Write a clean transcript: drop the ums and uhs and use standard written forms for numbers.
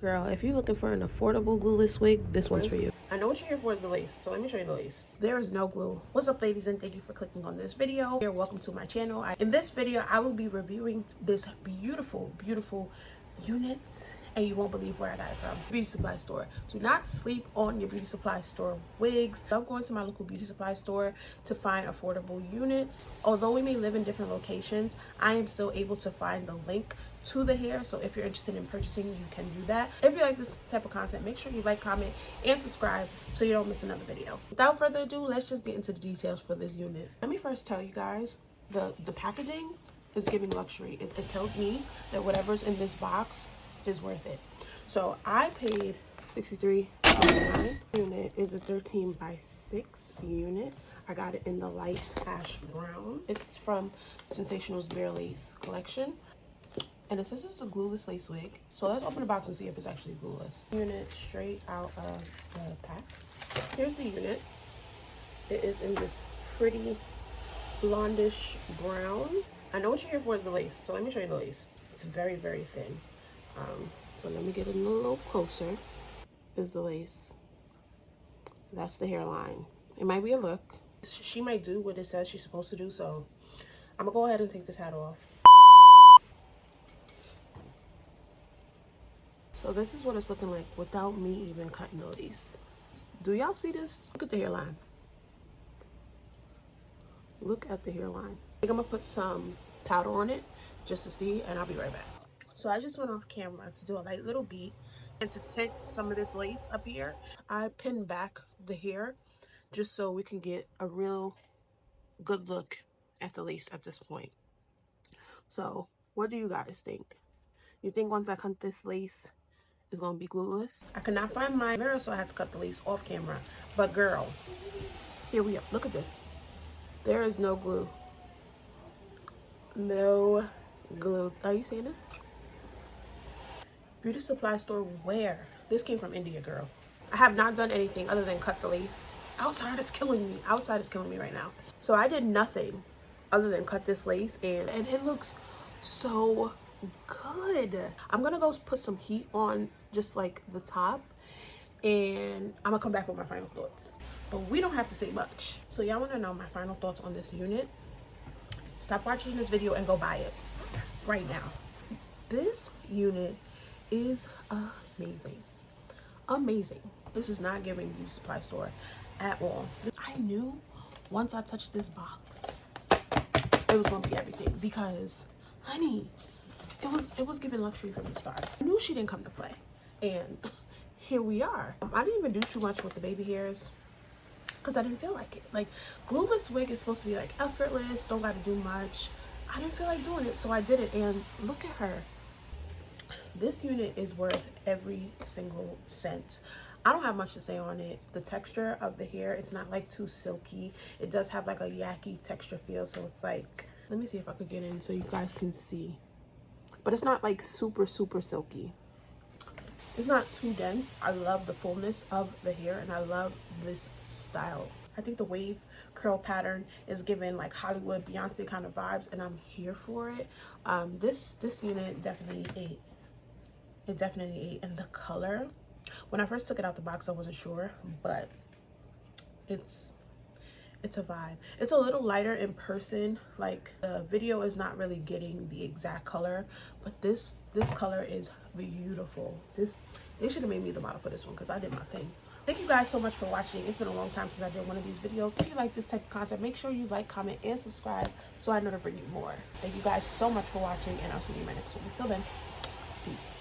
Girl, if you're looking for an affordable glueless wig, this one's for you. I know what you're here for is the lace, so let me show you the lace. There is no glue. What's up, ladies, and thank you for clicking on this video. Welcome to my channel. In this video, I will be reviewing this beautiful unit, and you won't believe where I got it from. Beauty supply store. Do not sleep on your beauty supply store wigs. I'm going to my local beauty supply store to find affordable units. Although we may live in different locations, I am still able to find the link to the hair, so if you're interested in purchasing, you can do that. If you like this type of content, make sure you like, comment, and subscribe so you don't miss another video. Without further ado, let's just get into the details for this unit. Let me first tell you guys, the packaging is giving luxury. It tells me that whatever's in this box is worth it. So I paid $63.99. Unit is a 13x6 unit. I got it in the light ash brown. It's from Sensational's Bare Lace collection. And it says it's a glueless lace wig. So let's open the box and see if it's actually glueless. Unit straight out of the pack. Here's the unit. It is in this pretty blondish brown. I know what you're here for is the lace, so let me show you the lace. It's very thin. But let me get it a little closer. Is the lace. That's the hairline. It might be a look. She might do what it says she's supposed to do, so I'm gonna go ahead and take this hat off. So this is what it's looking like without me even cutting the lace. Do y'all see this? Look at the hairline. Look at the hairline. I think I'm gonna put some powder on it just to see, and I'll be right back. So I just went off camera to do a light little beat and to tint some of this lace up here. I pinned back the hair just so we can get a real good look at the lace at this point. So what do you guys think? You think once I cut this lace, is gonna be glueless? I could not find my mirror, so I had to cut the lace off camera. But girl, here we are. Look at this. There is no glue. No glue. Are you seeing this? Beauty supply store where? This came from India, girl. I have not done anything other than cut the lace. Outside is killing me. Outside is killing me right now. So I did nothing other than cut this lace, and it looks so good. I'm gonna go put some heat on just like the top, and I'm gonna come back with my final thoughts, but we don't have to say much. So y'all want to know my final thoughts on this unit? Stop watching this video and go buy it right now. This unit is amazing. This is not giving beauty supply store at all. I knew once I touched this box it was gonna be everything, because honey, it was giving luxury from the start. I knew she didn't come to play, and here we are. I didn't even do too much with the baby hairs because I didn't feel like it. Like, glueless wig is supposed to be like effortless, don't gotta do much. I didn't feel like doing it, so I did it, and look at her. This unit is worth every single cent. I don't have much to say on it. The texture of the hair, it's not like too silky. It does have like a yucky texture feel, so it's like, let me see if I could get in so you guys can see. But it's not like super silky. It's not too dense. I love the fullness of the hair, and I love this style. I think the wave curl pattern is giving like Hollywood Beyonce kind of vibes, and I'm here for it. This unit definitely ate. It definitely ate. And the color, when I first took it out the box, I wasn't sure, but it's a vibe. It's a little lighter in person. Like, the video is not really getting the exact color, but this color is beautiful. They should have made me the model for this one, because I did my thing. Thank you guys so much for watching. It's been a long time since I did one of these videos. If you like this type of content, make sure you like, comment, and subscribe so I know to bring you more. Thank you guys so much for watching, and I'll see you in my next one. Until then, peace.